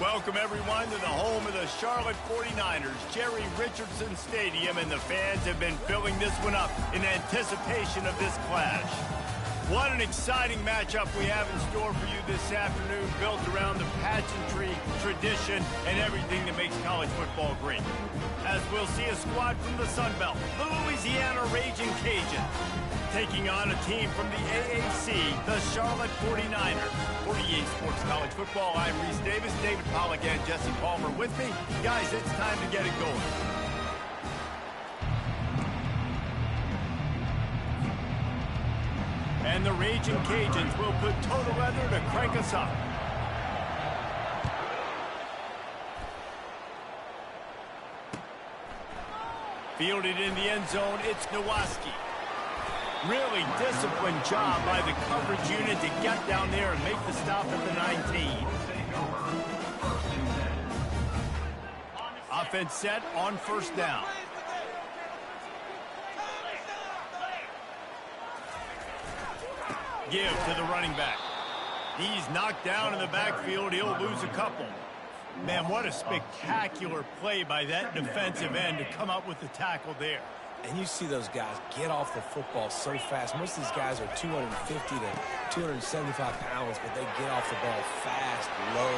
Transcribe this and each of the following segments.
Welcome, everyone, to the home of the Charlotte 49ers, Jerry Richardson Stadium, and the fans have been filling this one up in anticipation of this clash. What an exciting matchup we have in store for you this afternoon, built around the pageantry, tradition, and everything that makes college football great. As we'll see a squad from the Sun Belt, the Louisiana Raging Cajuns, taking on a team from the AAC, the Charlotte 49ers. 48 Sports College Football, I'm Reese Davis, David Pollack, and Jesse Palmer with me. Guys, it's time to get it going. And the Raging Cajuns will put total leather to crank us up. Fielded in the end zone, it's Nowaski. Really disciplined job by the coverage unit to get down there and make the stop at the 19. Offense set on first down. Give to the running back. He's knocked down in the backfield. He'll lose a couple. Man, what a spectacular play by that defensive end to come up with the tackle there. And you see those guys get off the football so fast. Most of these guys are 250 to 275 pounds, but they get off the ball fast, low.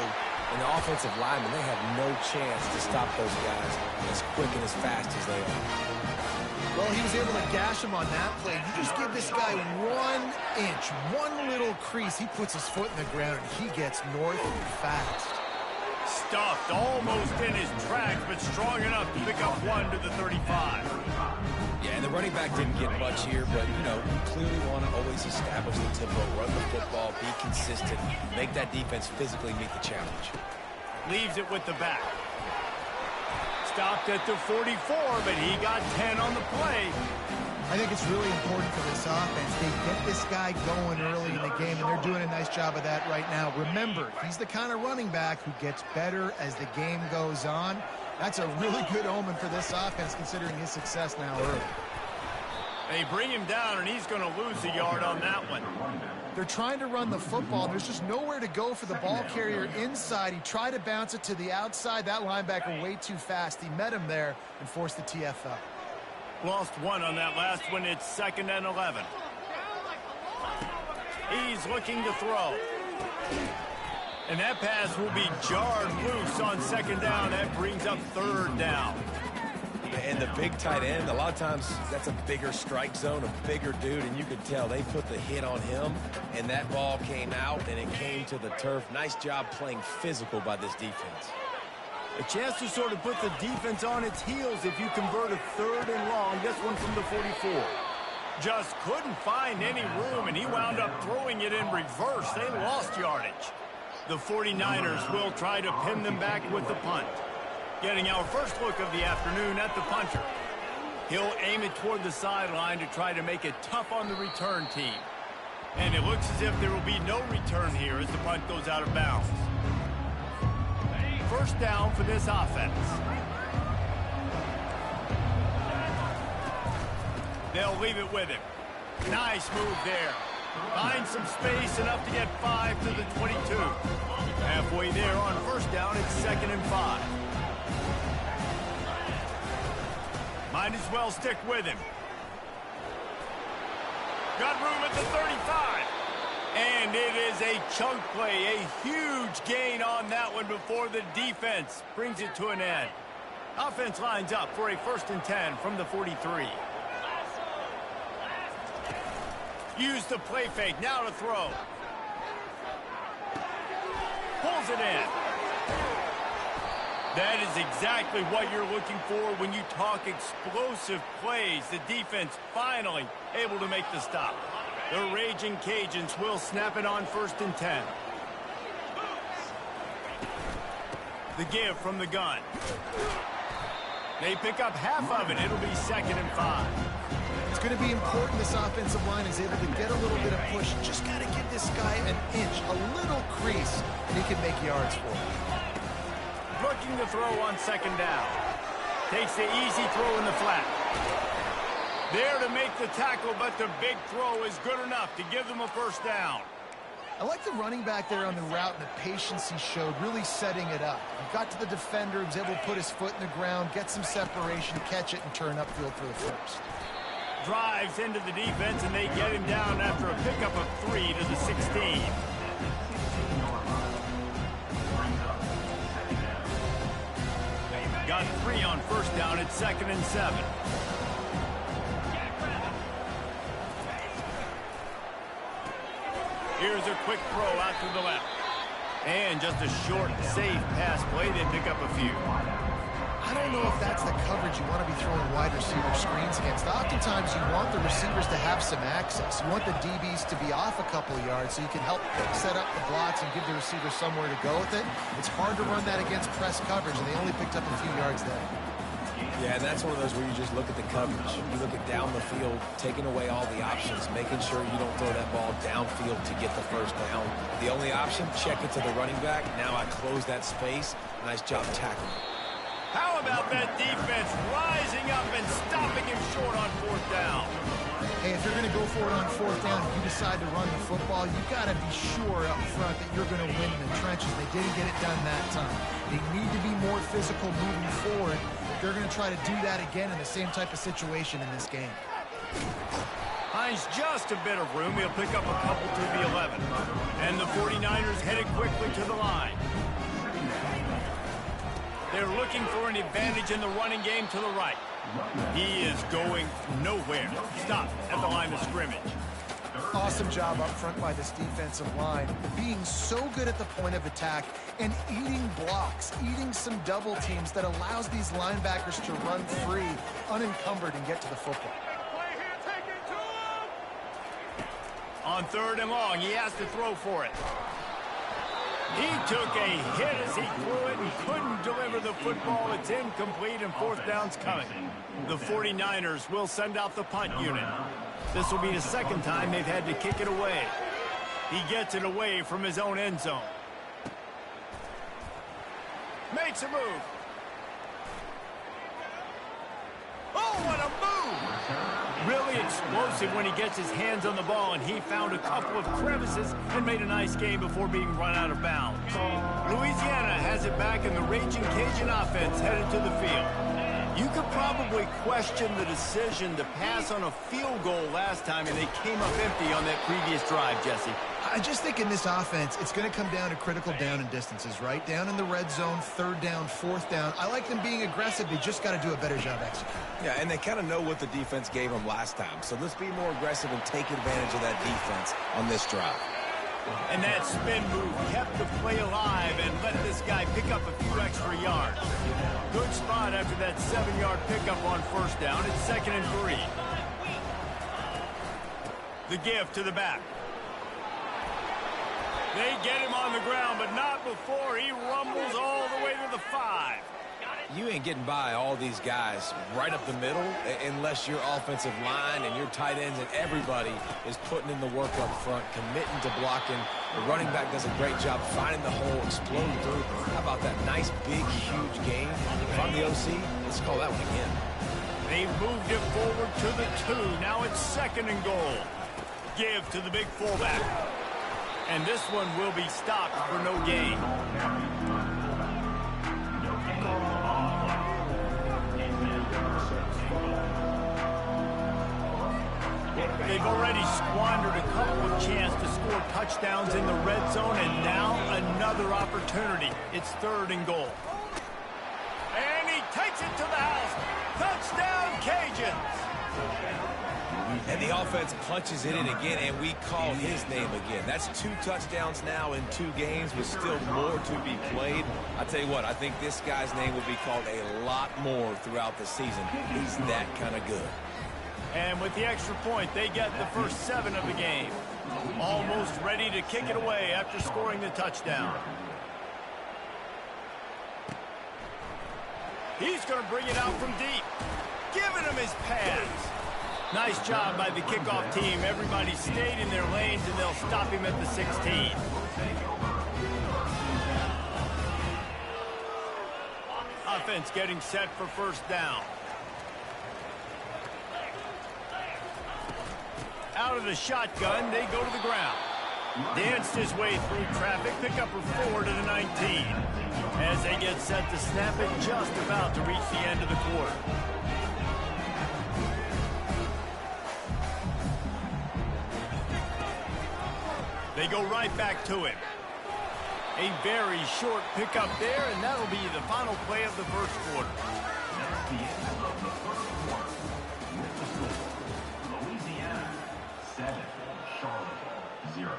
And the offensive linemen, they have no chance to stop those guys as quick and as fast as they are. Well, he was able to gash him on that play. You just give this guy 1 inch, one little crease. He puts his foot in the ground, and he gets north fast. Stuffed almost in his tracks, but strong enough to pick up one to the 35. Yeah, and the running back didn't get much here, but, you know, you clearly want to always establish the tempo, run the football, be consistent, make that defense physically meet the challenge. Leaves it with the back. Stopped at the 44, but he got 10 on the play. I think it's really important for this offense. They get this guy going early in the game, and they're doing a nice job of that right now. Remember, he's the kind of running back who gets better as the game goes on. That's a really good omen for this offense, considering his success now early. They bring him down, and he's going to lose a yard on that one. They're trying to run the football. There's just nowhere to go for the ball carrier inside. He tried to bounce it to the outside. That linebacker way too fast. He met him there and forced the TFL. Lost one on that last one. It's 2nd and 11. He's looking to throw. And that pass will be jarred loose on 2nd down. That brings up 3rd down. And the big tight end, a lot of times that's a bigger strike zone, a bigger dude, and you could tell they put the hit on him, and that ball came out, and it came to the turf. Nice job playing physical by this defense. A chance to sort of put the defense on its heels if you convert a 3rd and long. This one from the 44. Just couldn't find any room, and he wound up throwing it in reverse. They lost yardage. The 49ers will try to pin them back with the punt. Getting our first look of the afternoon at the punter. He'll aim it toward the sideline to try to make it tough on the return team. And it looks as if there will be no return here as the punt goes out of bounds. First down for this offense. They'll leave it with him. Nice move there. Finds some space, enough to get 5 to the 22. Halfway there on first down, it's 2nd and 5. Might as well stick with him. Got room at the 35. And it is a chunk play, a huge gain on that one before the defense brings it to an end. Offense lines up for a 1st and 10 from the 43. Use the play fake, now to throw. Pulls it in. That is exactly what you're looking for when you talk explosive plays. The defense finally able to make the stop. The Raging Cajuns will snap it on 1st and 10. The give from the gun. They pick up half of it. It'll be 2nd and 5. It's going to be important this offensive line is able to get a little bit of push. Just got to give this guy an inch, a little crease, and he can make yards for it. Looking to throw on 2nd down. Takes the easy throw in the flat. There to make the tackle, but the big throw is good enough to give them a 1st down. I like the running back there on the route and the patience he showed, really setting it up. He got to the defender, he was able to put his foot in the ground, get some separation, catch it, and turn upfield for the first. Drives into the defense, and they get him down after a pickup of 3 to the 16. Got 3 on first down at 2nd and 7. Here's a quick throw out to the left. And just a short, safe pass play. They pick up a few. I don't know if that's the coverage you want to be throwing wide receiver screens against. Oftentimes, you want the receivers to have some access. You want the DBs to be off a couple of yards so you can help set up the blocks and give the receiver somewhere to go with it. It's hard to run that against press coverage, and they only picked up a few yards there. Yeah, and that's one of those where you just look at the coverage. You look at down the field, taking away all the options, making sure you don't throw that ball downfield to get the first down. The only option, check it to the running back. Now I close that space. Nice job tackling. How about that defense rising up and stopping him short on 4th down? Hey, if you're going to go for it on 4th down, if you decide to run the football, you've got to be sure up front that you're going to win in the trenches. They didn't get it done that time. They need to be more physical moving forward. They're going to try to do that again in the same type of situation in this game. Finds just a bit of room. He'll pick up a couple to the 11. And the 49ers headed quickly to the line. They're looking for an advantage in the running game to the right. He is going nowhere. Stop at the line of scrimmage. Awesome job up front by this defensive line, being so good at the point of attack and eating blocks, eating some double teams that allows these linebackers to run free, unencumbered, and get to the football. On 3rd and long, he has to throw for it. He took a hit as he threw it and couldn't deliver the football. It's incomplete, and 4th down's coming. The 49ers will send out the punt unit. This will be the 2nd time they've had to kick it away. He gets it away from his own end zone. Makes a move. Oh, what a move! Really explosive when he gets his hands on the ball, and he found a couple of crevices and made a nice game before being run out of bounds. Louisiana has it back, and the Raging Cajun offense headed to the field. You could probably question the decision to pass on a field goal last time, and they came up empty on that previous drive, Jesse. I just think in this offense, it's going to come down to critical down and distances, right? Down in the red zone, 3rd down, 4th down. I like them being aggressive. They just got to do a better job executing. Yeah, and they kind of know what the defense gave them last time. So let's be more aggressive and take advantage of that defense on this drive. And that spin move kept the play alive and let this guy pick up a few extra yards. Good spot after that 7-yard pickup on 1st down. It's 2nd and 3. The give to the back. They get him on the ground, but not before he rumbles all the way to the 5. You ain't getting by all these guys right up the middle unless your offensive line and your tight ends and everybody is putting in the work up front, committing to blocking. The running back does a great job finding the hole, exploding through. How about that nice, big, huge game? If I'm the OC, let's call that one again. They've moved it forward to the 2. Now it's 2nd and goal. Give to the big fullback. And this one will be stopped for no gain. They've already squandered a couple of chances to score touchdowns in the red zone, and now another opportunity. It's 3rd and goal. And he takes it to the house. Touchdown, Cajuns! And the offense punches it in again, and we call his name again. That's 2 touchdowns now in 2 games with still more to be played. I tell you what, I think this guy's name will be called a lot more throughout the season. He's that kind of good. And with the extra point, they get the first 7 of the game. Almost ready to kick it away after scoring the touchdown. He's going to bring it out from deep, giving him his pads. Nice job by the kickoff team. Everybody stayed in their lanes, and they'll stop him at the 16. Offense getting set for 1st down. Out of the shotgun, they go to the ground. Danced his way through traffic, pick up her 4 to the 19. As they get set to snap it, just about to reach the end of the quarter. They go right back to him. A very short pickup there, and that'll be the final play of the first quarter. That's the end of the first quarter. With the score, Louisiana 7, Charlotte 0.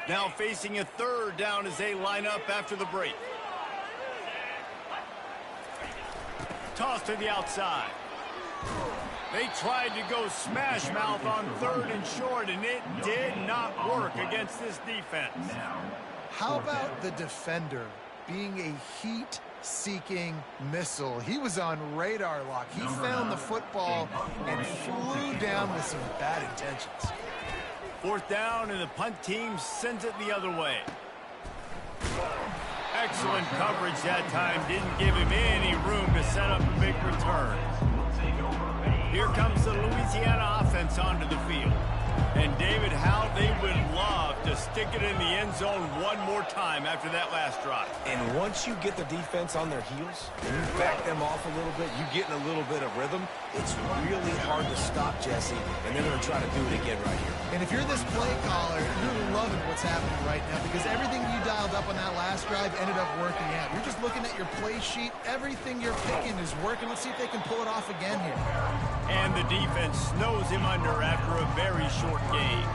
Now facing a third down as they line up after the break. Toss to the outside. They tried to go smash mouth on 3rd and short, and it did not work against this defense. How about the defender being a heat-seeking missile? He was on radar lock. He found the football and flew down with some bad intentions. 4th down, and the punt team sends it the other way. Excellent coverage that time. Didn't give him any room to set up a big return. Here comes the Louisiana offense onto the field. And David, how they would love to stick it in the end zone one more time after that last drive. And once you get the defense on their heels, and you back them off a little bit, you get in a little bit of rhythm, it's really hard to stop Jesse, and they're going to try to do it again right here. And if you're this play caller, you're loving what's happening right now because everything you dialed up on that last drive ended up working out. You're just looking at your play sheet. Everything you're picking is working. Let's see if they can pull it off again here. And the defense snows him under after a very short game.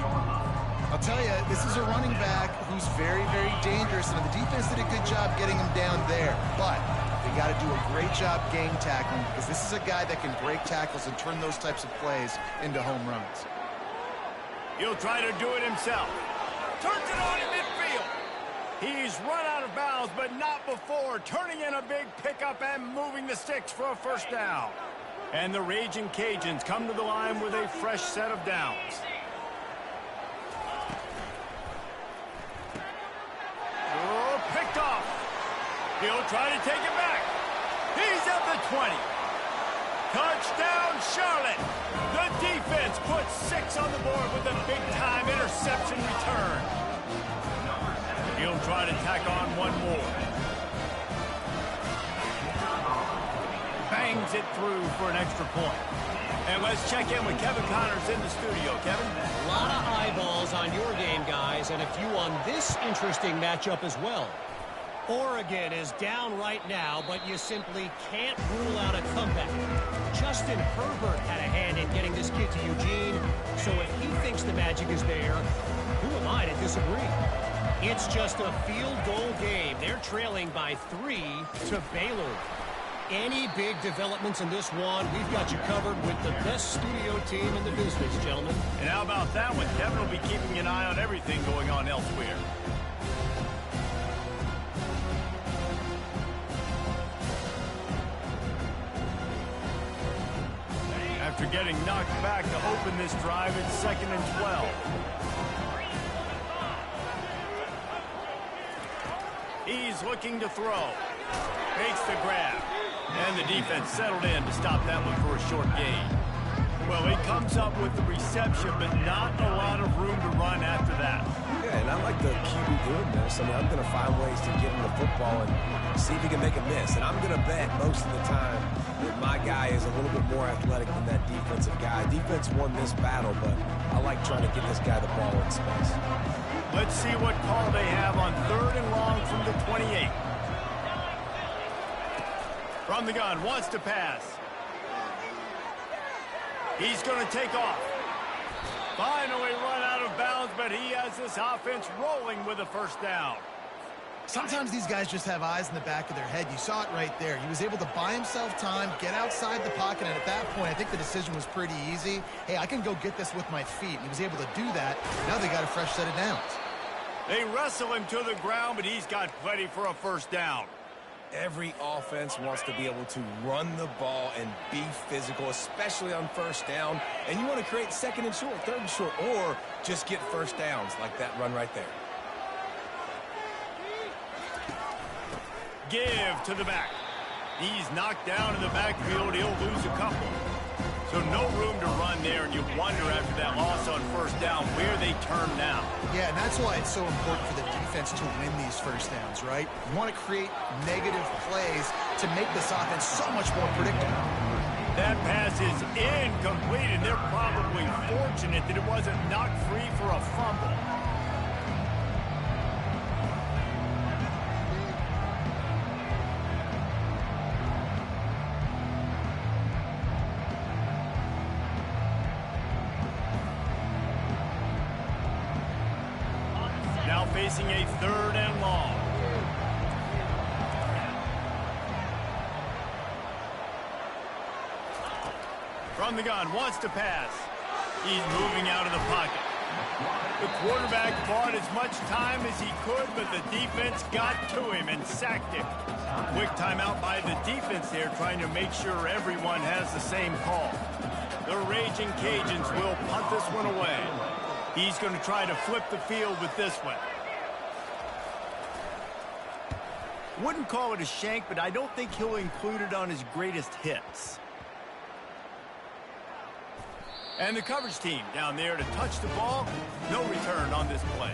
I'll tell you, this is a running back who's very, very dangerous, and the defense did a good job getting him down there. But they got to do a great job game tackling because this is a guy that can break tackles and turn those types of plays into home runs. He'll try to do it himself. Turns it on in midfield. He's run out of bounds, but not before turning in a big pickup and moving the sticks for a first down. And the Raging Cajuns come to the line with a fresh set of downs. Oh, picked off. He'll try to take it back. He's at the 20. Touchdown, Charlotte. The defense puts 6 on the board with a big-time interception return. He'll try to tack on one more. Bangs it through for an extra point. And let's check in with Kevin Connors in the studio. Kevin? A lot of eyeballs on your game, guys, and a few on this interesting matchup as well. Oregon is down right now, but you simply can't rule out a comeback. Justin Herbert had a hand in getting this kid to Eugene, so if he thinks the magic is there, who am I to disagree? It's just a field goal game. They're trailing by 3 to Baylor. Any big developments in this one, we've got you covered with the best studio team in the business, gentlemen. And how about that one? Kevin will be keeping an eye on everything going on elsewhere. After getting knocked back to open this drive, it's 2nd and 12. He's looking to throw. Makes the grab. And the defense settled in to stop that one for a short gain. Well, he comes up with the reception, but not a lot of room to run after that. Yeah, and I like the QB doing this. I mean, I'm going to find ways to get him the football and see if he can make a miss. And I'm going to bet most of the time that my guy is a little bit more athletic than that defensive guy. Defense won this battle, but I like trying to get this guy the ball in space. Let's see what call they have on 3rd and long from the 28. From the gun, wants to pass. He's going to take off. Finally run out of bounds, but he has this offense rolling with a first down. Sometimes these guys just have eyes in the back of their head. You saw it right there. He was able to buy himself time, get outside the pocket, and at that point, I think the decision was pretty easy. Hey, I can go get this with my feet. He was able to do that. Now they got a fresh set of downs. They wrestle him to the ground, but he's got plenty for a first down. Every offense wants to be able to run the ball and be physical, especially on first down. And you want to create 2nd and short, 3rd and short, or just get first downs like that run right there. Give to the back. He's knocked down in the backfield. He'll lose a couple. So no room to run there, and you wonder after that loss on first down where they turn now. Yeah, and that's why it's so important for the defense to win these first downs, right? You want to create negative plays to make this offense so much more predictable. That pass is incomplete, and they're probably fortunate that it wasn't knocked free for a fumble. Now facing a 3rd and long. From the gun, wants to pass. He's moving out of the pocket. The quarterback bought as much time as he could, but the defense got to him and sacked him. Quick timeout by the defense there, trying to make sure everyone has the same call. The Raging Cajuns will punt this one away. He's going to try to flip the field with this one. Wouldn't call it a shank, but I don't think he'll include it on his greatest hits. And the coverage team down there to touch the ball. No return on this play.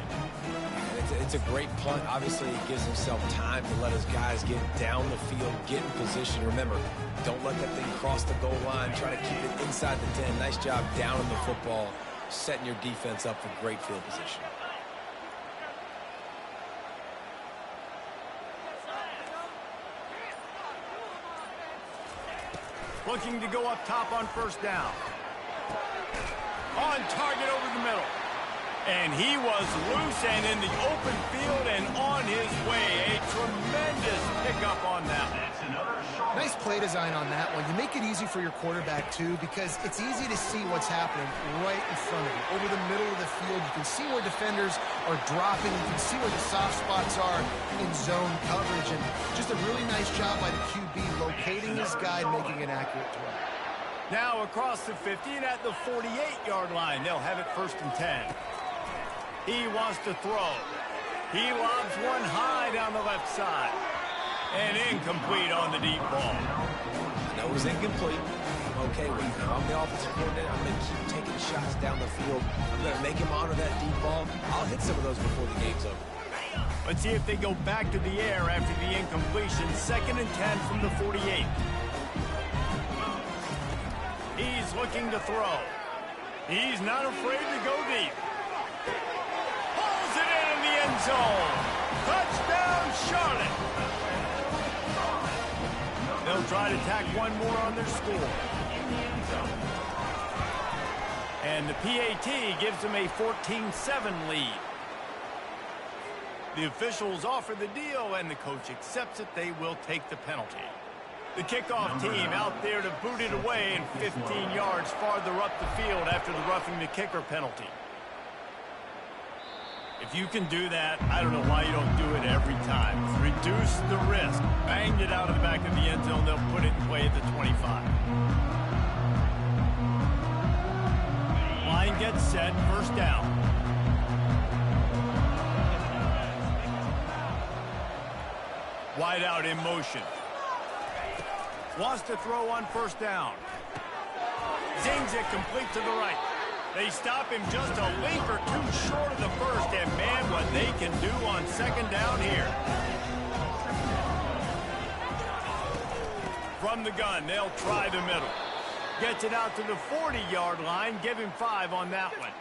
It's a great punt. Obviously, he gives himself time to let his guys get down the field, get in position. Remember, don't let that thing cross the goal line. Try to keep it inside the 10. Nice job down in the football, setting your defense up for great field position. Looking to go up top on first down. On target over the middle. And he was loose and in the open field and on his way. A tremendous pickup on that one. Nice play design on that one. You make it easy for your quarterback, too, because it's easy to see what's happening right in front of you. Over the middle of the field, you can see where defenders are dropping. You can see where the soft spots are in zone coverage. And just a really nice job by the QB locating his guy and making an accurate throw. Now across the 50 and at the 48-yard line. They'll have it 1st and 10. He wants to throw. He lobs one high down the left side. And incomplete on the deep ball. That was incomplete. I'm okay with it. I'm the offensive coordinator. I'm going to keep taking shots down the field. I'm going to make him honor that deep ball. I'll hit some of those before the game's over. Let's see if they go back to the air after the incompletion. 2nd and 10 from the 48. He's looking to throw. He's not afraid to go deep. Pulls it in the end zone. Touchdown, Charlotte. They'll try to tack one more on their score. And the PAT gives them a 14-7 lead. The officials offer the deal, and the coach accepts it. They will take the penalty. The kickoff team out there to boot it away and 15 yards farther up the field after the roughing the kicker penalty. If you can do that, I don't know why you don't do it every time. Reduce the risk. Banged it out of the back of the end zone. They'll put it in play at the 25. Line gets set. 1st down. Wide out in motion. Wants to throw on 1st down. Zings it complete to the right. They stop him just a link or two short of the first, and man, what they can do on 2nd down here. From the gun, they'll try the middle. Gets it out to the 40-yard line. Give him 5 on that one.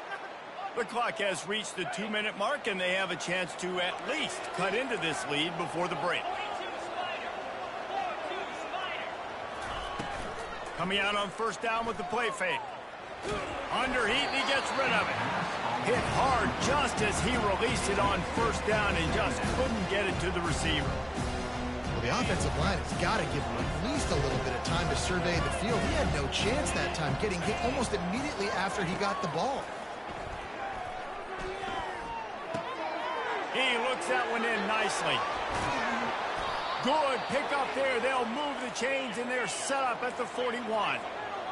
The clock has reached the 2-minute mark, and they have a chance to at least cut into this lead before the break. Coming out on 1st down with the play fake. Under heat, and he gets rid of it. Hit hard just as he released it on 1st down and just couldn't get it to the receiver. Well, the offensive line has got to give him at least a little bit of time to survey the field. He had no chance that time, getting hit almost immediately after he got the ball. He looks that one in nicely. Good pick up there. They'll move the chains, and they're set up at the 41.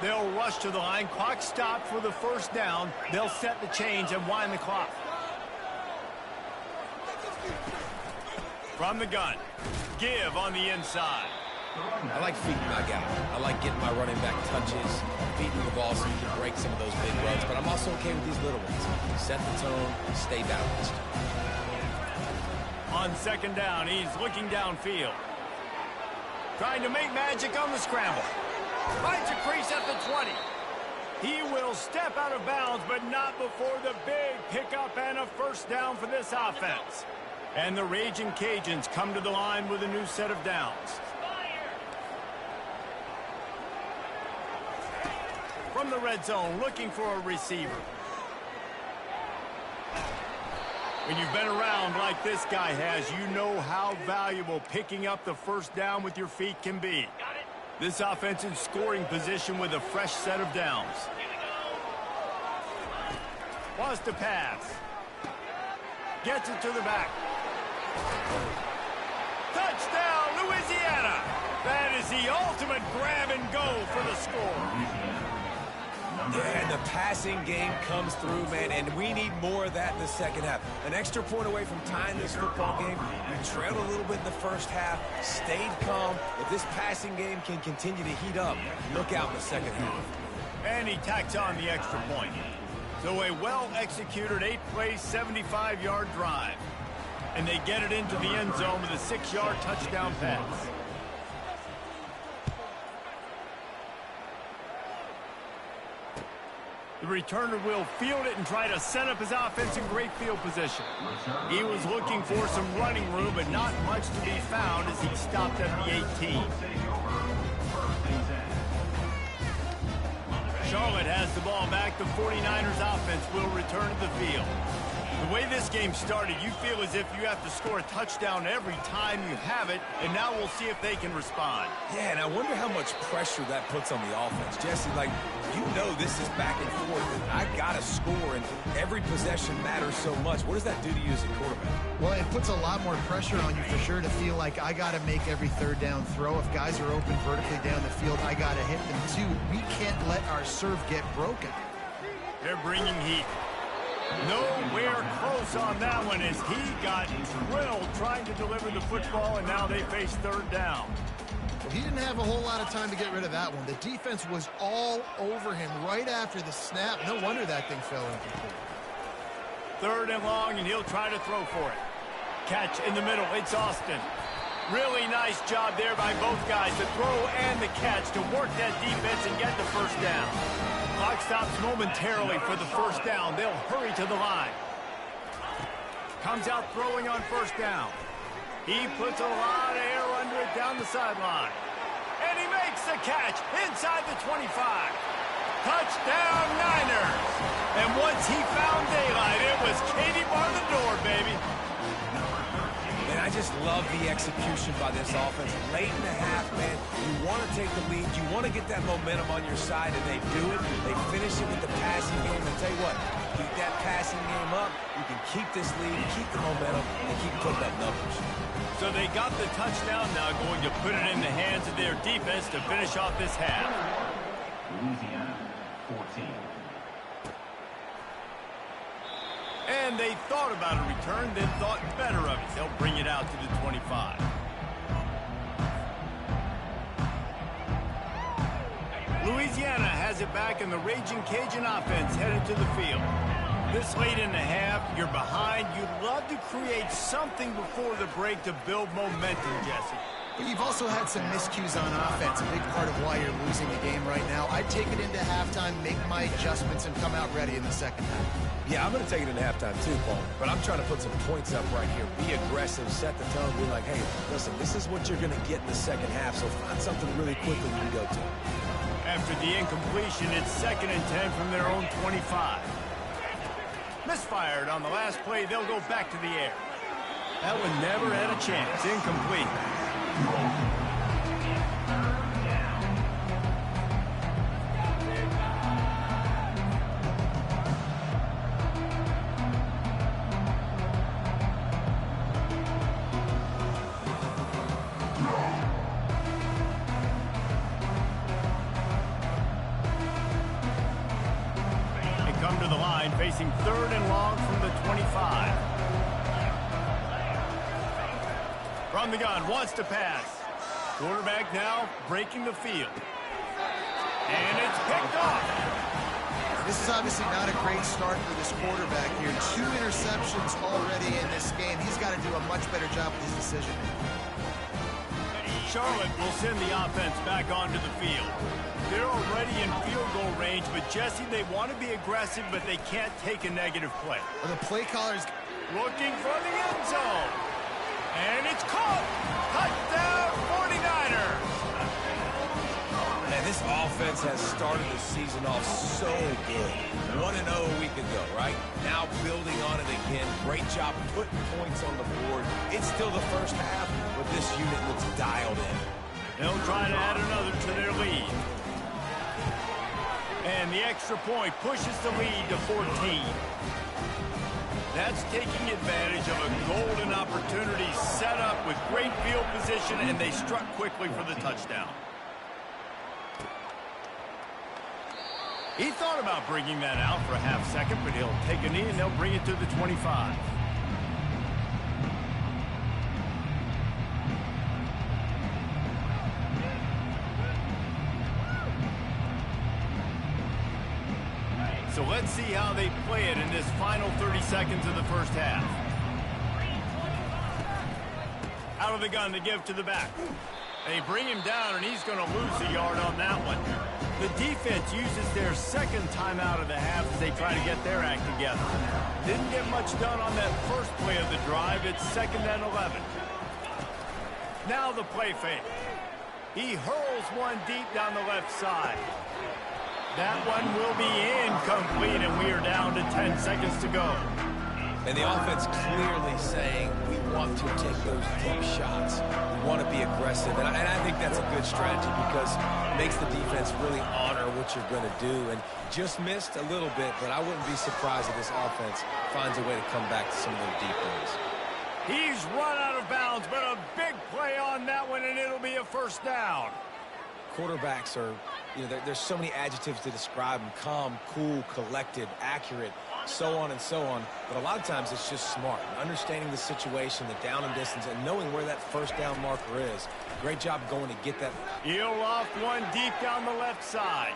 They'll rush to the line. Clock stopped for the 1st down. They'll set the chains and wind the clock. From the gun. Give on the inside. I like feeding my guy. I like getting my running back touches, feeding the ball so you can break some of those big runs, but I'm also okay with these little ones. Set the tone, stay balanced. On second down, he's looking downfield. Trying to make magic on the scramble. Finds a crease at the 20. He will step out of bounds, but not before the big pickup and a first down for this offense. And the Raging Cajuns come to the line with a new set of downs. From the red zone, looking for a receiver. When you've been around like this guy has, you know how valuable picking up the first down with your feet can be. This offense in scoring position with a fresh set of downs. Wants to pass. Gets it to the back. Touchdown, Louisiana! That is the ultimate grab and go for the score. Yeah, and the passing game comes through, man, and we need more of that in the second half. An extra point away from tying this football game. We trailed a little bit in the first half, stayed calm. If this passing game can continue to heat up, look out in the second half. And he tacks on the extra point. So a well-executed 8-play, 75-yard drive. And they get it into the end zone with a 6-yard touchdown pass. The returner will field it and try to set up his offense in great field position. He was looking for some running room, but not much to be found as he stopped at the 18. Charlotte has the ball back. The 49ers offense will return to the field. The way this game started, you feel as if you have to score a touchdown every time you have it, and now we'll see if they can respond. Yeah, and I wonder how much pressure that puts on the offense. Jesse, like, you know this is back and forth, and I got to score, and every possession matters so much. What does that do to you as a quarterback? Well, it puts a lot more pressure on you for sure to feel like I got to make every third down throw. If guys are open vertically down the field, I got to hit them too. We can't let our serve get broken. They're bringing heat. Nowhere close on that one as he got drilled trying to deliver the football, and now they face third down. Well, he didn't have a whole lot of time to get rid of that one. The defense was all over him right after the snap. No wonder that thing fell incomplete. Third and long, and he'll try to throw for it. Catch in the middle. It's Austin. Really nice job there by both guys, the throw and the catch, to work that defense and get the first down. Clock stops momentarily for the first down. They'll hurry to the line. Comes out throwing on first down. He puts a lot of air under it down the sideline. And he makes the catch inside the 25. Touchdown, Niners. And once he found daylight, it was Katie bar the door, baby. And I just love the execution by this offense. Late in the half, man, you want to take the lead. You want to get that momentum on your side, and they do it. They finish it with the passing game. And tell you what, keep that passing game up. You can keep this lead, keep the momentum, and keep putting up numbers. So they got the touchdown, now going to put it in the hands of their defense to finish off this half. Louisiana, 14. And they thought about a return, then thought better of it. They'll bring it out to the 25. Louisiana has it back, and the Raging Cajun offense headed to the field. This late in the half, you're behind. You'd love to create something before the break to build momentum, Jesse. But you've also had some miscues on offense, a big part of why you're losing the game right now. I'd take it into halftime, make my adjustments, and come out ready in the second half. Yeah, I'm going to take it into halftime too, Paul. But I'm trying to put some points up right here. Be aggressive, set the tone, be like, hey, listen, this is what you're going to get in the second half, so find something really quickly you can go to. After the incompletion, it's 2nd and 10 from their own 25. Misfired on the last play. They'll go back to the air. That one never had a chance. Incomplete. Facing 3rd and long from the 25. From the gun, wants to pass. Quarterback now breaking the field. And it's picked off. This is obviously not a great start for this quarterback here. 2 interceptions already in this game. He's got to do a much better job with his decision-making. Charlotte will send the offense back onto the field. They're already in field goal range, but Jesse, they want to be aggressive, but they can't take a negative play. Well, the play caller's looking for the end zone. And it's caught. Touchdown, 49ers. Man, this offense has started the season off so good. 1-0 a week ago, right? Now building on it again. Great job putting points on the board. It's still the first half, but this unit looks dialed in. They'll try to add another to their lead. And the extra point pushes the lead to 14. That's taking advantage of a golden opportunity set up with great field position, and they struck quickly for the touchdown. He thought about bringing that out for a half second, but he'll take a knee and they'll bring it to the 25. So let's see how they play it in this final 30 seconds of the first half. Out of the gun to give to the back. They bring him down, and he's going to lose a yard on that one. The defense uses their second timeout of the half as they try to get their act together. Didn't get much done on that first play of the drive. It's 2nd and 11. Now the play fake. He hurls one deep down the left side. That one will be incomplete, and we are down to 10 seconds to go. And the offense clearly saying we want to take those deep shots. We want to be aggressive. And I think that's a good strategy because it makes the defense really honor what you're going to do. And just missed a little bit, but I wouldn't be surprised if this offense finds a way to come back to some of those deep ones. He's run out of bounds, but a big play on that one, and it'll be a first down. Quarterbacks are, there's so many adjectives to describe them. Calm, cool, collected, accurate, so on and so on. But a lot of times it's just smart. Understanding the situation, the down and distance, and knowing where that first down marker is. Great job going to get that. He'll off one deep down the left side.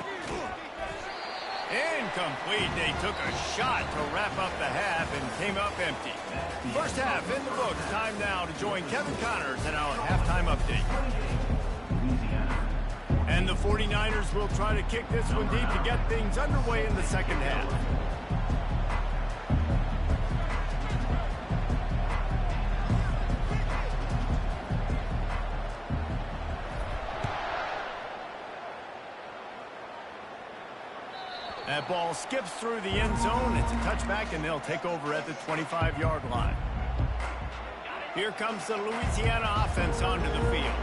Incomplete. They took a shot to wrap up the half and came up empty. First half in the books. Time now to join Kevin Connors in our halftime update. And the 49ers will try to kick this one deep to get things underway in the second half. That ball skips through the end zone. It's a touchback, and they'll take over at the 25-yard line. Here comes the Louisiana offense onto the field.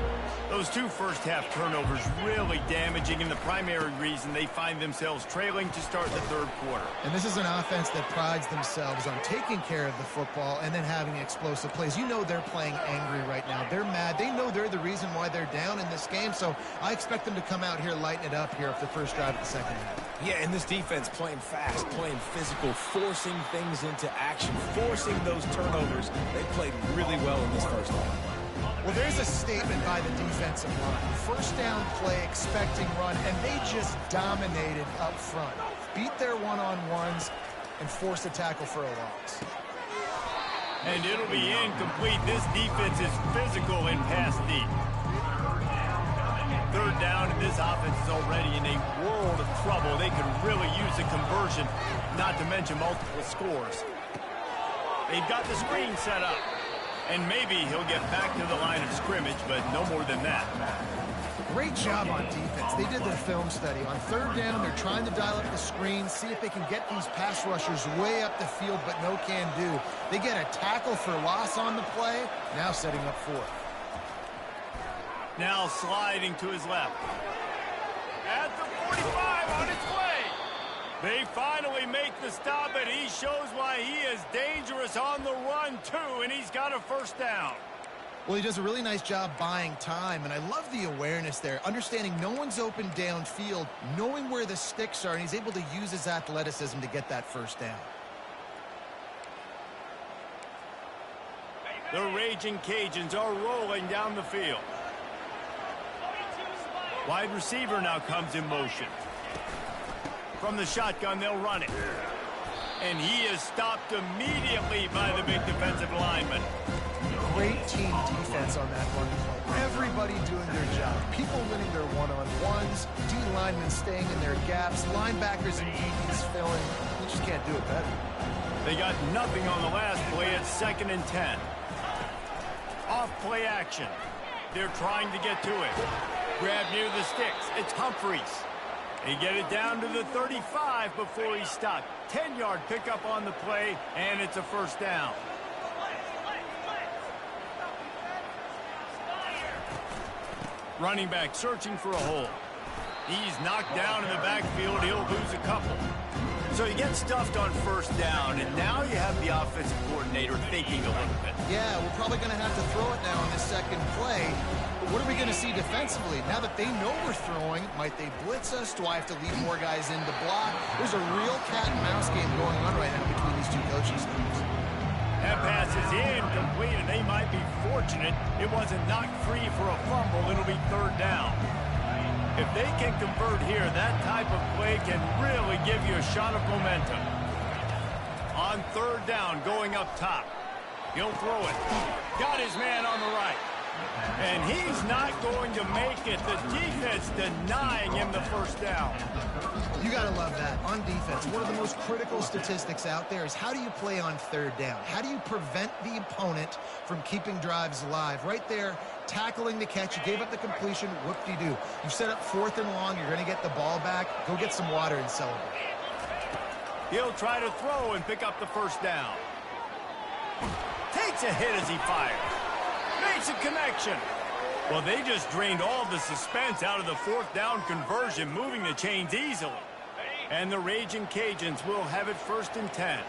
Those 2 first-half turnovers really damaging, and the primary reason they find themselves trailing to start the third quarter. And this is an offense that prides themselves on taking care of the football and then having explosive plays. You know they're playing angry right now. They're mad. They know they're the reason why they're down in this game, so I expect them to come out here, lighten it up here for the first drive of the second half. Yeah, and this defense playing fast, playing physical, forcing things into action, forcing those turnovers. They played really well in this first half. Well, there's a statement by the defensive line. First down play, expecting run, and they just dominated up front. Beat their one-on-ones and forced a tackle for a loss. And it'll be incomplete. This defense is physical and pass deep. Third down, and this offense is already in a world of trouble. They could really use a conversion, not to mention multiple scores. They've got the screen set up. And maybe he'll get back to the line of scrimmage, but no more than that. Great job on defense. They did their film study. On third down, they're trying to dial up the screen, see if they can get these pass rushers way up the field, but no can do. They get a tackle for loss on the play, now setting up fourth. Now sliding to his left. At the 45 on its way. They finally make the stop, and he shows why he is dangerous on the run, too, and he's got a first down. Well, he does a really nice job buying time, and I love the awareness there, understanding no one's open downfield, knowing where the sticks are, and he's able to use his athleticism to get that first down. The Raging Cajuns are rolling down the field. Wide receiver now comes in motion. From the shotgun, they'll run it. And he is stopped immediately by the big defensive lineman. Great team defense on that one play. Everybody doing their job. People winning their one-on-ones, D linemen staying in their gaps, linebackers and DBs filling. You just can't do it better. They got nothing on the last play at 2nd and 10. Off play action. They're trying to get to it. Grab near the sticks. It's Humphries. They get it down to the 35 before he's stopped. 10-yard pickup on the play, and it's a first down. Running back searching for a hole. He's knocked down in the backfield. He'll lose a couple. So he gets stuffed on first down, and now you have the offensive coordinator thinking a little bit. Yeah, we're probably going to have to throw it now on this second play. But what are we going to see defensively? Now that they know we're throwing, might they blitz us? Do I have to lead more guys in to block? There's a real cat and mouse game going on right now between these two coaching staffs. That pass is incomplete, and they might be fortunate it wasn't knocked free for a fumble. It'll be third down. If they can convert here, that type of play can really give you a shot of momentum. On third down, going up top. He'll throw it. Got his man on the right. And he's not going to make it. The defense denying him the first down. You got to love that. On defense, one of the most critical statistics out there is how do you play on third down? How do you prevent the opponent from keeping drives alive? Right there, tackling the catch. You gave up the completion. Whoop-de-doo. You've set up 4th and long. You're going to get the ball back. Go get some water and celebrate. He'll try to throw and pick up the first down. Takes a hit as he fires. Makes a connection. Well, they just drained all the suspense out of the 4th down conversion, moving the chains easily. And the Raging Cajuns will have it 1st and 10.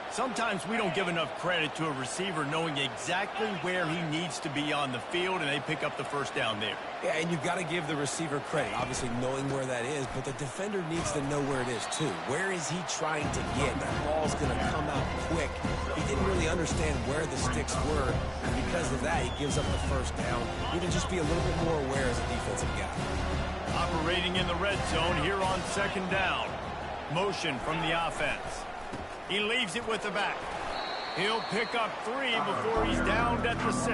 Sometimes we don't give enough credit to a receiver knowing exactly where he needs to be on the field, and they pick up the first down there. Yeah, and you've got to give the receiver credit, obviously knowing where that is, but the defender needs to know where it is too. Where is he trying to get? That ball's going to come out quick. He didn't really understand where the sticks were, and because of that, he gives up the first down. You need to just be a little bit more aware as a defensive guy. Operating in the red zone here on 2nd down. Motion from the offense. He leaves it with the back. He'll pick up 3 before he's downed at the 6.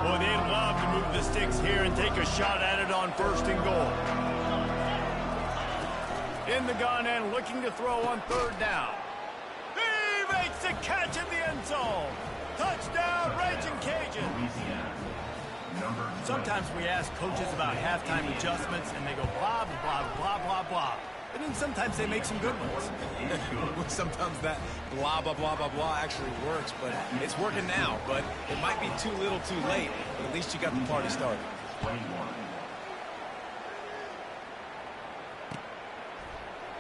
Boy, they'd love to move the sticks here and take a shot at it on 1st and goal. In the gun and looking to throw on 3rd down. He makes the catch in the end zone. Touchdown, Raging Cajun. Sometimes we ask coaches about halftime adjustments, and they go blah, blah, blah, blah, blah. And then sometimes they make some good ones. Sometimes that blah, blah, blah, blah, blah actually works, but it's working now. But it might be too little too late, but at least you got the party started.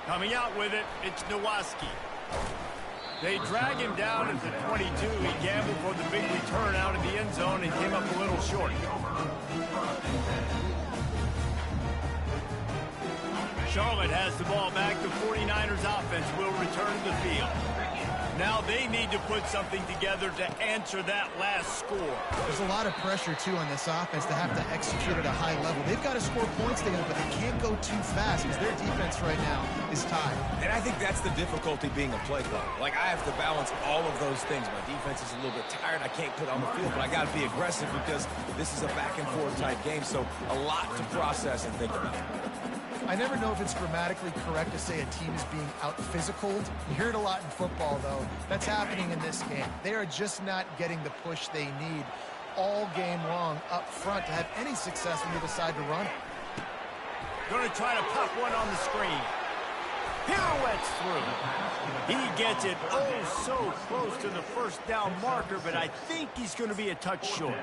Coming out with it, it's Nowaski. They drag him down at the 22. He gambled for the big return out of the end zone and came up a little short. Charlotte has the ball back. The 49ers offense will return to the field. Now they need to put something together to answer that last score. There's a lot of pressure, too, on this offense to have to execute at a high level. They've got to score points together, but they can't go too fast because their defense right now is tired. And I think that's the difficulty being a play caller. Like, I have to balance all of those things. My defense is a little bit tired. I can't put on the field, but I got to be aggressive because this is a back-and-forth type game, so a lot to process and think about. I never know if it's grammatically correct to say a team is being out-physicaled. You hear it a lot in football, though. That's happening in this game. They are just not getting the push they need all game long up front to have any success when they decide to run it. Going to try to pop one on the screen. Pirouettes through. He gets it oh so close to the first down marker, but I think he's going to be a touch short.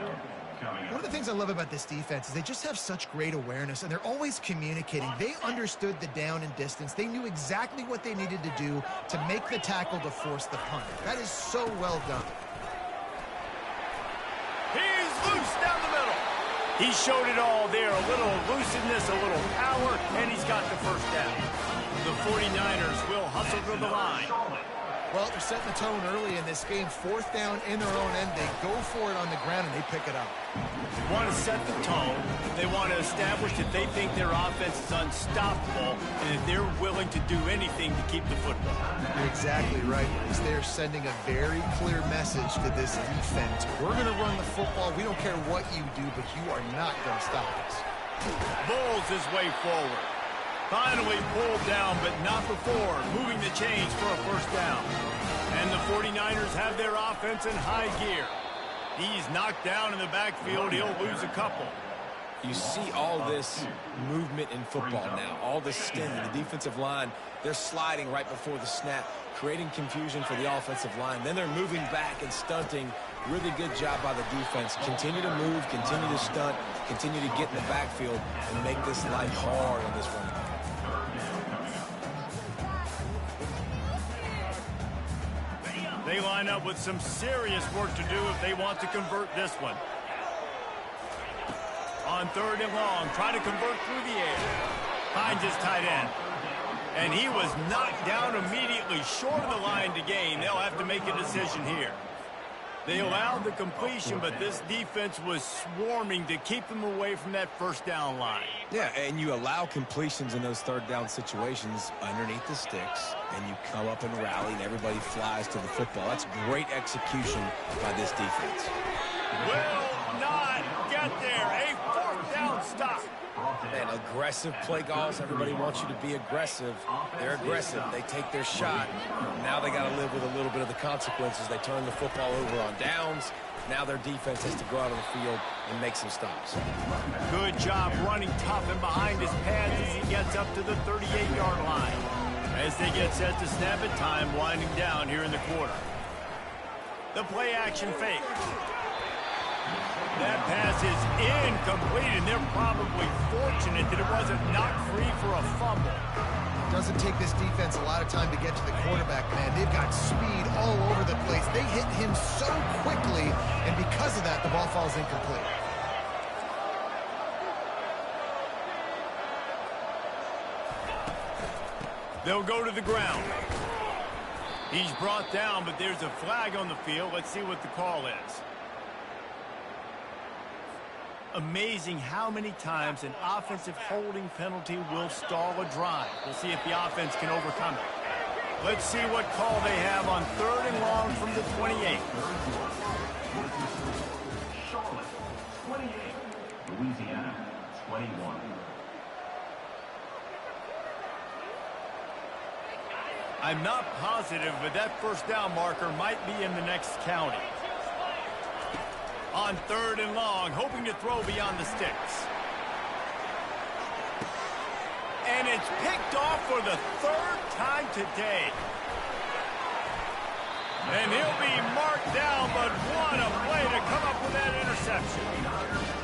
One of the things I love about this defense is they just have such great awareness, and they're always communicating. They understood the down and distance. They knew exactly what they needed to do to make the tackle to force the punt. That is so well done. He's loose down the middle. He showed it all there. A little elusiveness, a little power, and he's got the first down. The 49ers will hustle to the line. Well, they're setting the tone early in this game. 4th down in their own end. They go for it on the ground, and they pick it up. They want to set the tone. They want to establish that they think their offense is unstoppable and that they're willing to do anything to keep the football. You're exactly right, Reese. They're sending a very clear message to this defense. We're going to run the football. We don't care what you do, but you are not going to stop us. Bulls his way forward. Finally pulled down, but not before moving the chains for a first down. And the 49ers have their offense in high gear. He's knocked down in the backfield. He'll lose a couple. You see all this movement in football now, all this stemming. The defensive line, they're sliding right before the snap, creating confusion for the offensive line. Then they're moving back and stunting. Really good job by the defense. Continue to move, continue to stunt, continue to get in the backfield and make this life hard on this running back. They line up with some serious work to do if they want to convert this one. On 3rd and long, try to convert through the air. Finds his tight end. And he was knocked down immediately short of the line to gain. They'll have to make a decision here. They allowed the completion, but this defense was swarming to keep them away from that first down line. Yeah, and you allow completions in those 3rd down situations underneath the sticks, and you come up and rally, and everybody flies to the football. That's great execution by this defense. Will not get there. A 4th down stop. Man, aggressive play calls. Everybody wants you to be aggressive. They're aggressive. They take their shot. Now they got to live with a little bit of the consequences. They turn the football over on downs. Now their defense has to go out on the field and make some stops. Good job running tough and behind his pads as he gets up to the 38-yard line. As they get set to snap it, time winding down here in the quarter. The play action fake. That pass is incomplete, and they're probably fortunate that it wasn't knocked free for a fumble. Doesn't take this defense a lot of time to get to the quarterback, man. They've got speed all over the place. They hit him so quickly, and because of that, the ball falls incomplete. They'll go to the ground. He's brought down, but there's a flag on the field. Let's see what the call is. Amazing how many times an offensive holding penalty will stall a drive. We'll see if the offense can overcome it. Let's see what call they have on 3rd and long from the 28. Charlotte, 28. Louisiana, 21. I'm not positive, but that first down marker might be in the next county. On 3rd and long, hoping to throw beyond the sticks. And it's picked off for the 3rd time today. And he'll be marked down, but what a play to come up with that interception.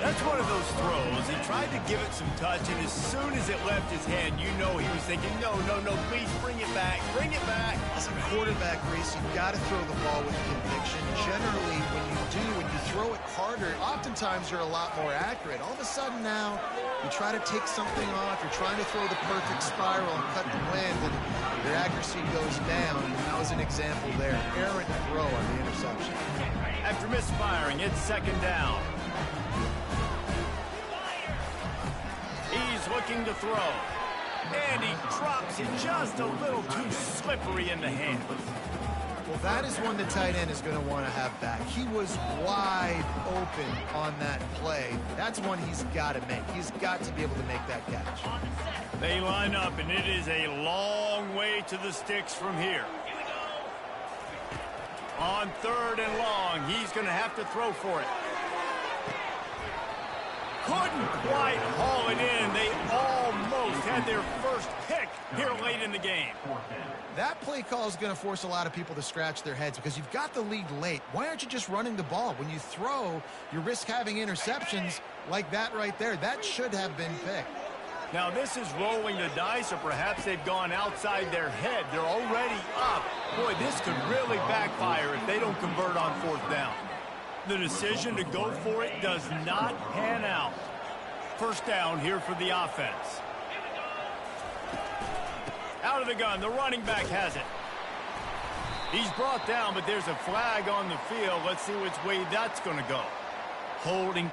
That's one of those throws. He tried to give it some touch, and as soon as it left his hand, you know he was thinking, no, please bring it back, bring it back. As a quarterback, Reese, you've got to throw the ball with conviction. Generally, when you throw it harder, oftentimes you're a lot more accurate. All of a sudden now, you try to take something off, you're trying to throw the perfect spiral and cut the wind, and your accuracy goes down. And that was an example there. Errant throw on the interception. After misfiring, it's 2nd down. He's looking to throw. And he drops it just a little too slippery in the hand. Well, that is one the tight end is going to want to have back. He was wide open on that play. That's one he's got to make. He's got to be able to make that catch. They line up, and it is a long way to the sticks from here. On 3rd and long, he's going to have to throw for it. Couldn't quite haul it in. They almost had their first pick here late in the game. That play call is going to force a lot of people to scratch their heads because you've got the lead late. Why aren't you just running the ball? When you throw, you risk having interceptions like that right there. That should have been picked. Now, this is rolling the dice, or perhaps they've gone outside their head. They're already up. Boy, this could really backfire if they don't convert on 4th down. The decision to go for it does not pan out. First down here for the offense. Out of the gun, the running back has it. He's brought down, but there's a flag on the field. Let's see which way that's going to go. Holding.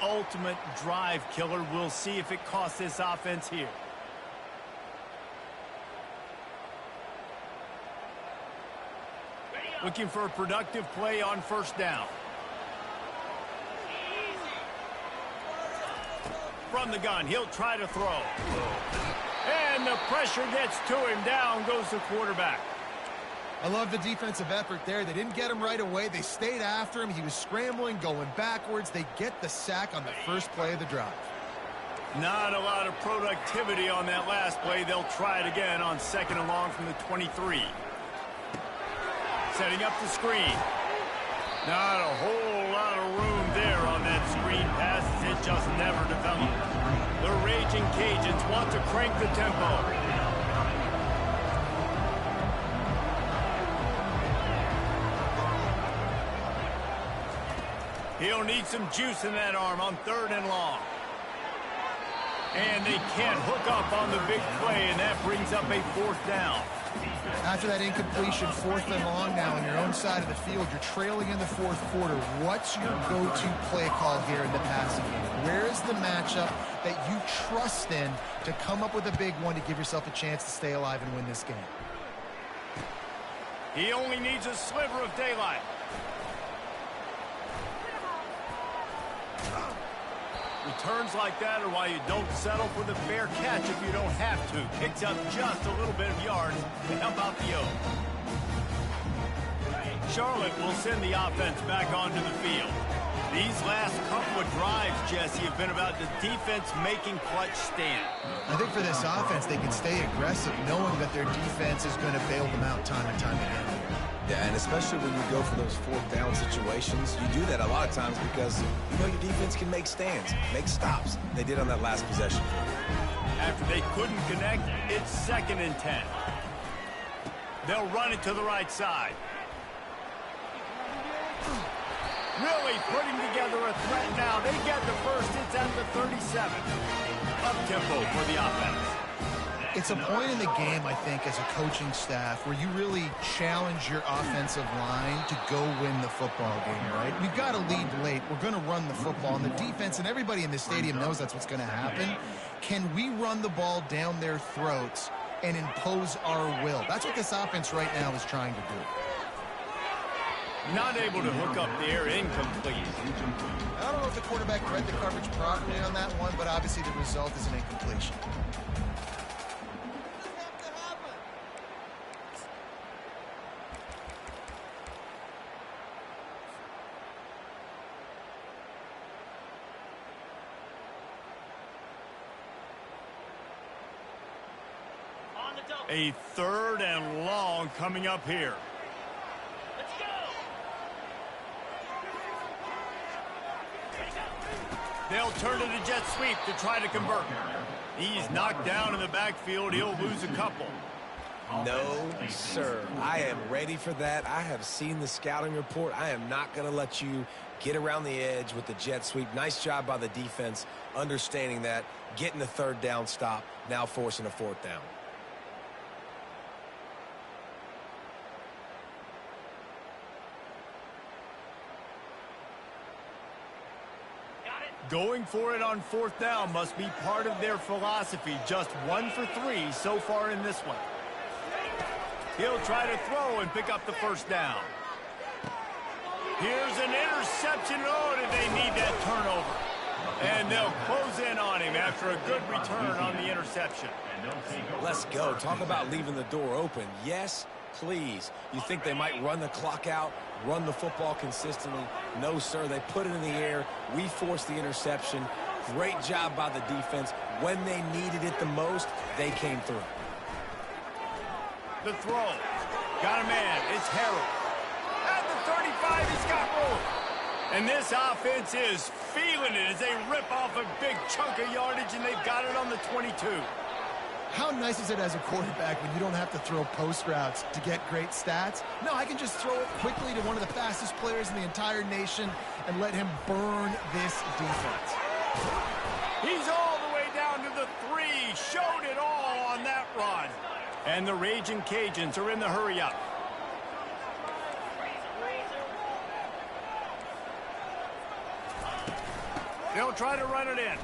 Ultimate drive killer. We'll see if it costs this offense here. Looking for a productive play on first down. From the gun, he'll try to throw. And the pressure gets to him. Down goes the quarterback. I love the defensive effort there. They didn't get him right away. They stayed after him. He was scrambling, going backwards. They get the sack on the first play of the drive. Not a lot of productivity on that last play. They'll try it again on second and long from the 23. Setting up the screen. Not a whole lot of room there on that screen pass. It just never developed. The Raging Cajuns want to crank the tempo. He'll need some juice in that arm on third and long. And they can't hook up on the big play, and that brings up a fourth down. After that incompletion, fourth and long now on your own side of the field, you're trailing in the fourth quarter. What's your go-to play call here in the passing game? Where is the matchup that you trust in to come up with a big one to give yourself a chance to stay alive and win this game? He only needs a sliver of daylight. Returns like that are why you don't settle for the fair catch if you don't have to. Picks up just a little bit of yards to help out the O. Charlotte will send the offense back onto the field. These last couple of drives, Jesse, have been about the defense making clutch stand. I think for this offense, they can stay aggressive knowing that their defense is going to bail them out time and time again. Yeah, and especially when you go for those fourth down situations, you do that a lot of times because you know your defense can make stands, make stops. They did on that last possession. After they couldn't connect, it's second and 10. They'll run it to the right side. Really putting together a threat now. They get the first. It's at the 37. Up-tempo for the offense. It's a point in the game, I think, as a coaching staff where you really challenge your offensive line to go win the football game, right? We've got to lead late. We're going to run the football. And the defense and everybody in the stadium knows that's what's going to happen. Can we run the ball down their throats and impose our will? That's what this offense right now is trying to do. Not able to hook up there, incomplete. I don't know if the quarterback read the coverage properly on that one, but obviously the result is an incompletion. A third and long coming up here. Let's go. They'll turn to the jet sweep to try to convert. He's knocked down in the backfield. He'll lose a couple. No, sir. I am ready for that. I have seen the scouting report. I am not going to let you get around the edge with the jet sweep. Nice job by the defense understanding that, getting the third down stop, now forcing a fourth down. Going for it on fourth down must be part of their philosophy. Just 1 for 3 so far in this one. He'll try to throw and pick up the first down. Here's an interception. Oh, did they need that turnover? And they'll close in on him after a good return on the interception. Let's go. Talk about leaving the door open. Yes, please. You think they might run the clock out, run the football consistently? No, sir. They put it in the air. We forced the interception. Great job by the defense. When they needed it the most, they came through. The throw. Got a man. It's Harold. At the 35, he's got room. And this offense is feeling it as they rip off a big chunk of yardage, and they've got it on the 22. How nice is it as a quarterback when you don't have to throw post routes to get great stats? No, I can just throw it quickly to one of the fastest players in the entire nation and let him burn this defense. He's all the way down to the 3. Showed it all on that run. And the Raging Cajuns are in the hurry-up. They'll try to run it in.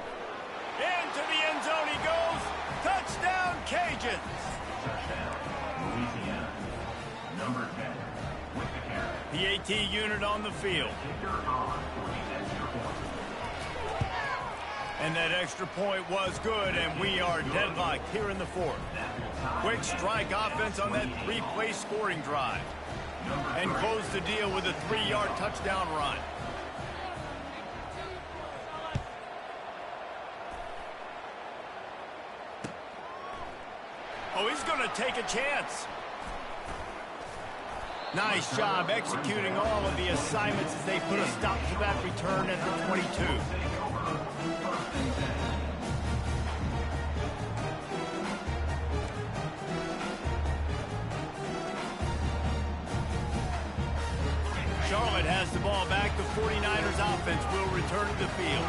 Into the end zone he goes. Touchdown, Cajuns. Touchdown, Louisiana. Number 10 with the carry. The AT unit on the field. Kicker on for the extra point. And that extra point was good, and we are deadlocked here in the 4th. Quick strike offense on that 3-play scoring drive. And close the deal with a 3-yard touchdown run. Oh, he's going to take a chance. Nice job executing all of the assignments as they put a stop to that return at the 22. Charlotte has the ball back. The 49ers offense will return to the field.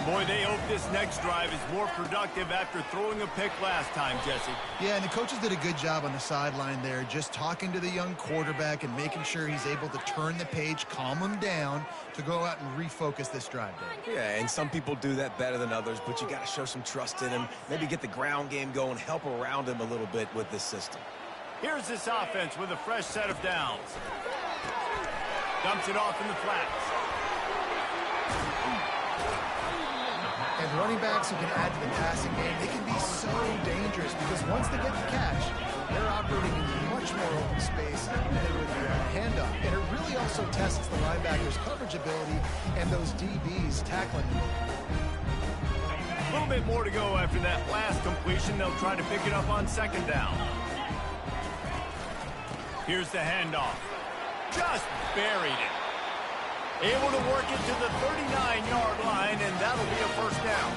Boy, they hope this next drive is more productive after throwing a pick last time, Jesse. Yeah, and the coaches did a good job on the sideline there, just talking to the young quarterback and making sure he's able to turn the page, calm him down to go out and refocus this drive, Dave. Yeah, and some people do that better than others, but you got to show some trust in him, maybe get the ground game going, help around him a little bit with this system. Here's this offense with a fresh set of downs. Dumps it off in the flats. And running backs who can add to the passing game, they can be so dangerous because once they get the catch, they're operating in much more open space than they would be on a handoff. And it really also tests the linebackers' coverage ability and those DBs tackling them. A little bit more to go after that last completion. They'll try to pick it up on 2nd down. Here's the handoff. Just buried it. Able to work it to the 39-yard line, and that'll be a 1st down.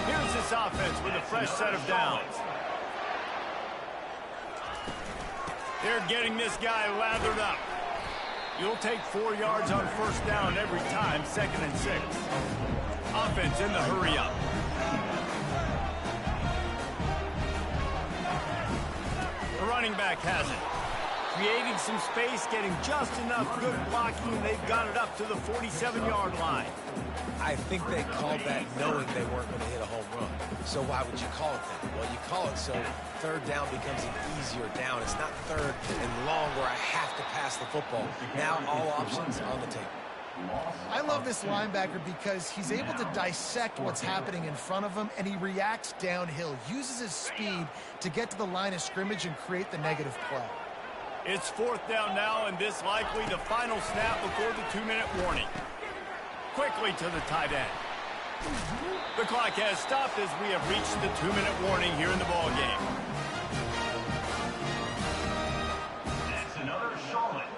Here's this offense with a fresh set of downs. They're getting this guy lathered up. You'll take 4 yards on 1st down every time, 2nd and 6. Offense in the hurry-up. The running back has it. Creating some space, getting just enough good blocking, and they've got it up to the 47-yard line. I think they called that knowing they weren't going to hit a home run. So why would you call it that? Well, you call it so 3rd down becomes an easier down. It's not 3rd and long where I have to pass the football. Now all options on the table. I love this linebacker because he's able to dissect what's happening in front of him, and he reacts downhill, uses his speed to get to the line of scrimmage and create the negative play. It's 4th down now, and this likely the final snap before the 2-minute warning. Quickly to the tight end. The clock has stopped as we have reached the 2-minute warning here in the ball game. It's another Charlotte.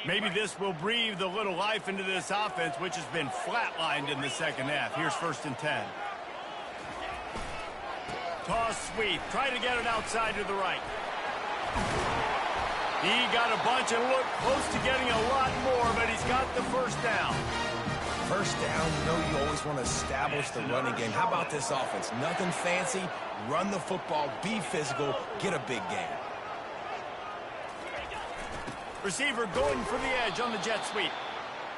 Maybe this will breathe a little life into this offense, which has been flatlined in the 2nd half. Here's 1st and 10. Toss sweep. Try to get it outside to the right. He got a bunch and looked close to getting a lot more, but he's got the 1st down. 1st down, you know you always want to establish the running game. How about this offense? Nothing fancy. Run the football, be physical, get a big gain. Receiver going for the edge on the jet sweep.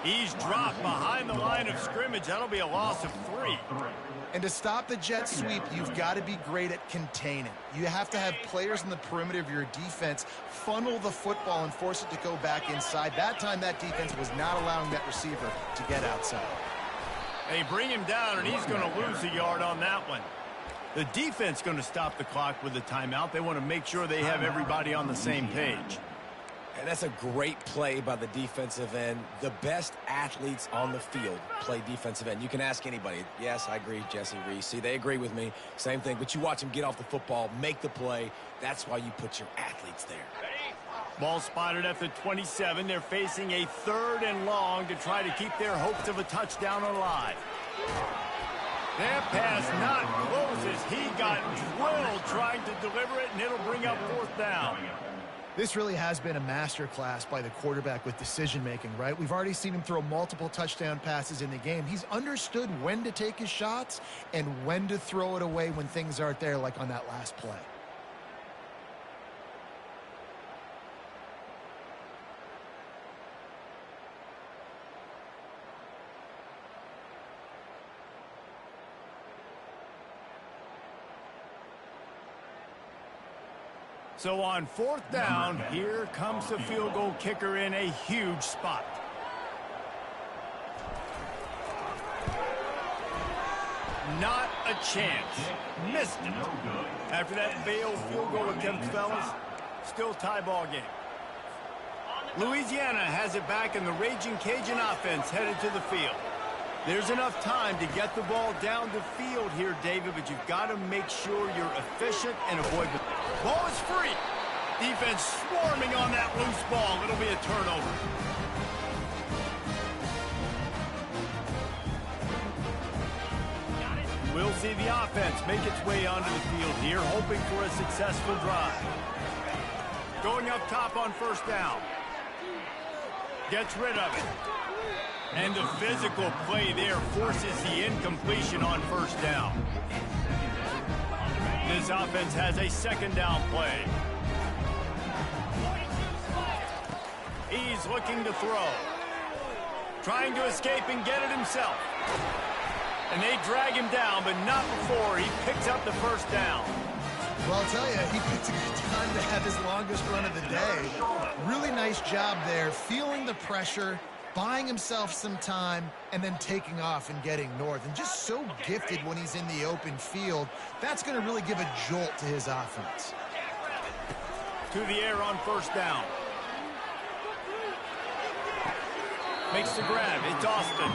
He's dropped behind the line of scrimmage. That'll be a loss of 3. And to stop the jet sweep, you've got to be great at containing. You have to have players in the perimeter of your defense funnel the football and force it to go back inside. That time, that defense was not allowing that receiver to get outside. They bring him down, and he's going to lose a yard on that one. The defense going to stop the clock with a timeout. They want to make sure they have everybody on the same page. And that's a great play by the defensive end. The best athletes on the field play defensive end. You can ask anybody. Yes, I agree, Jesse Reese. See, they agree with me. Same thing. But you watch them get off the football, make the play. That's why you put your athletes there. Ball spotted at the 27. They're facing a 3rd and long to try to keep their hopes of a touchdown alive. That pass not close as he got drilled trying to deliver it, and it'll bring up 4th down. This really has been a masterclass by the quarterback with decision-making, right? We've already seen him throw multiple touchdown passes in the game. He's understood when to take his shots and when to throw it away when things aren't there, like on that last play. So on 4th down, here comes the field goal kicker in a huge spot. Not a chance. Missed it. After that failed field goal attempt, fellas, still tie ball game. Louisiana has it back, and the Raging Cajun offense headed to the field. There's enough time to get the ball down the field here, David, but you've got to make sure you're efficient and avoid the ball is free. Defense swarming on that loose ball. It'll be a turnover. We'll see the offense make its way onto the field here, hoping for a successful drive. Going up top on 1st down. Gets rid of it. And the physical play there forces the incompletion on 1st down. This offense has a 2nd down play. He's looking to throw. Trying to escape and get it himself. And they drag him down, but not before he picks up the 1st down. Well, I'll tell you, he picked a good time to have his longest run of the day. Really nice job there, feeling the pressure, buying himself some time, and then taking off and getting north. And just so gifted when he's in the open field. That's going to really give a jolt to his offense. To the air on 1st down. Makes the grab. It's Austin.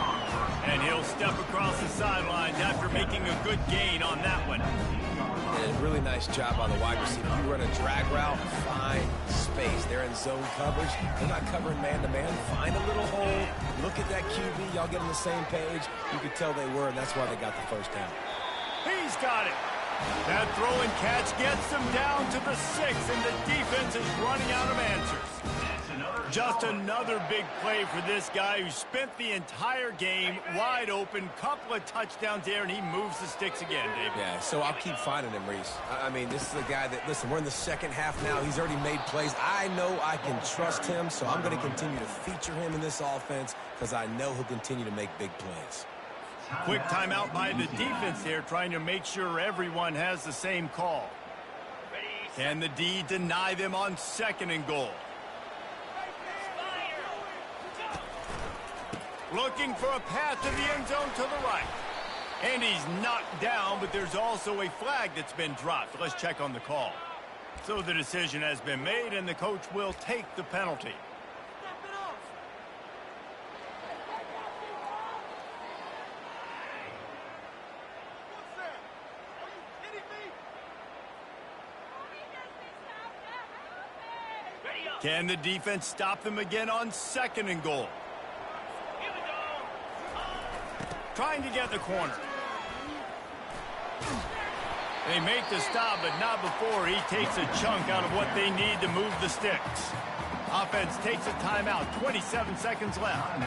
And he'll step across the sidelines after making a good gain on that one. And a really nice job by the wide receiver. You run a drag route, find space. They're in zone coverage. They're not covering man-to-man. Find a little hole. Look at that QB. Y'all get on the same page. You could tell they were, and that's why they got the 1st down. He's got it. That throw and catch gets them down to the 6, and the defense is running out of answers. Just another big play for this guy who spent the entire game wide open. Couple of touchdowns there, and he moves the sticks again, David. Yeah, so I'll keep finding him, Reese. I mean, this is a guy that, listen, we're in the 2nd half now. He's already made plays. I know I can trust him, so I'm going to continue to feature him in this offense because I know he'll continue to make big plays. Quick timeout by the defense there, trying to make sure everyone has the same call. Can the D deny them on 2nd and goal? Looking for a path to the end zone to the right. And he's knocked down, but there's also a flag that's been dropped. Let's check on the call. So the decision has been made, and the coach will take the penalty. Can the defense stop them again on 2nd and goal? Trying to get the corner. They make the stop, but not before he takes a chunk out of what they need to move the sticks. Offense takes a timeout. 27 seconds left.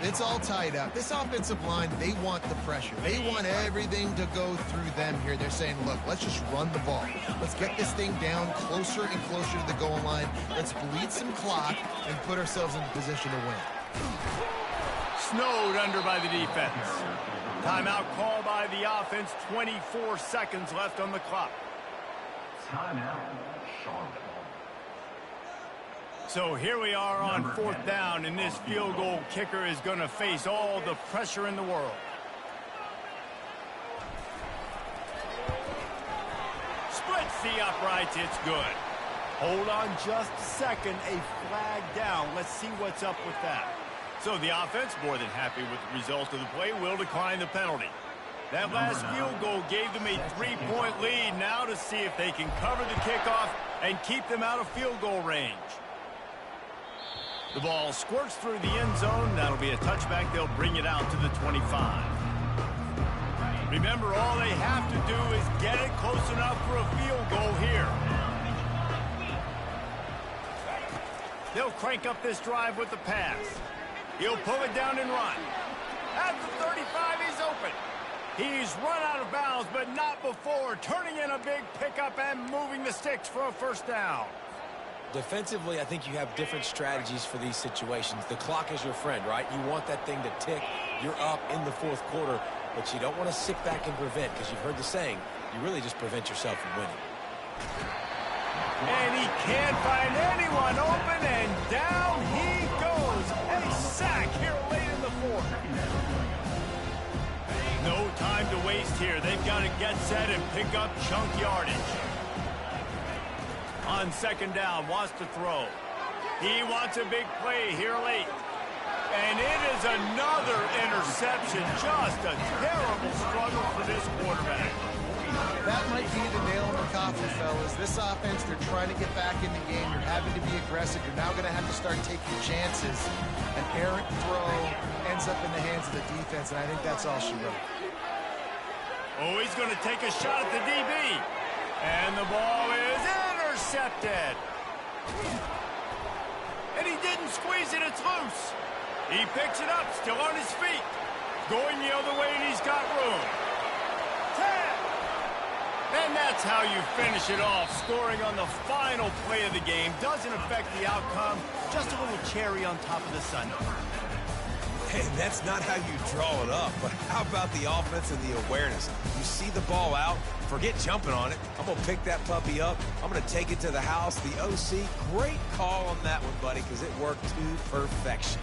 It's all tied up. This offensive line, they want the pressure. They want everything to go through them here. They're saying, look, let's just run the ball. Let's get this thing down closer and closer to the goal line. Let's bleed some clock and put ourselves in position to win. Snowed under by the defense. Timeout call by the offense. 24 seconds left on the clock. Timeout, Charlotte. So here we are on 4th down, and this field goal kicker is going to face all the pressure in the world. Splits the uprights. It's good. Hold on just a second. A flag down. Let's see what's up with that. So the offense, more than happy with the result of the play, will decline the penalty. That last field goal gave them a 3-point lead. Now to see if they can cover the kickoff and keep them out of field goal range. The ball squirts through the end zone. That'll be a touchback. They'll bring it out to the 25. Remember, all they have to do is get it close enough for a field goal here. They'll crank up this drive with the pass. He'll pull it down and run. At the 35, he's open. He's run out of bounds, but not before turning in a big pickup and moving the sticks for a first down. Defensively, I think you have different strategies for these situations. The clock is your friend, right? You want that thing to tick. You're up in the fourth quarter, but you don't want to sit back and prevent, because you've heard the saying, you really just prevent yourself from winning. And he can't find anyone open, and down he goes. A sack here late in the fourth. No time to waste here. They've got to get set and pick up chunk yardage. On second down, wants to throw. He wants a big play here late. And it is another interception. Just a terrible struggle for this quarterback. That might be the nail in the coffin, fellas. This offense, they're trying to get back in the game. You're having to be aggressive. You're now going to have to start taking chances. An errant throw ends up in the hands of the defense, and I think that's all she wrote. Oh, he's going to take a shot at the DB. And the ball is intercepted. And he didn't squeeze it. It's loose. He picks it up, still on his feet. Going the other way, and he's got room. 10. And that's how you finish it off. Scoring on the final play of the game doesn't affect the outcome. Just a little cherry on top of the sundae. Hey, that's not how you draw it up, but how about the offense and the awareness? You see the ball out, forget jumping on it. I'm going to pick that puppy up. I'm going to take it to the house. The OC, great call on that one, buddy, because it worked to perfection.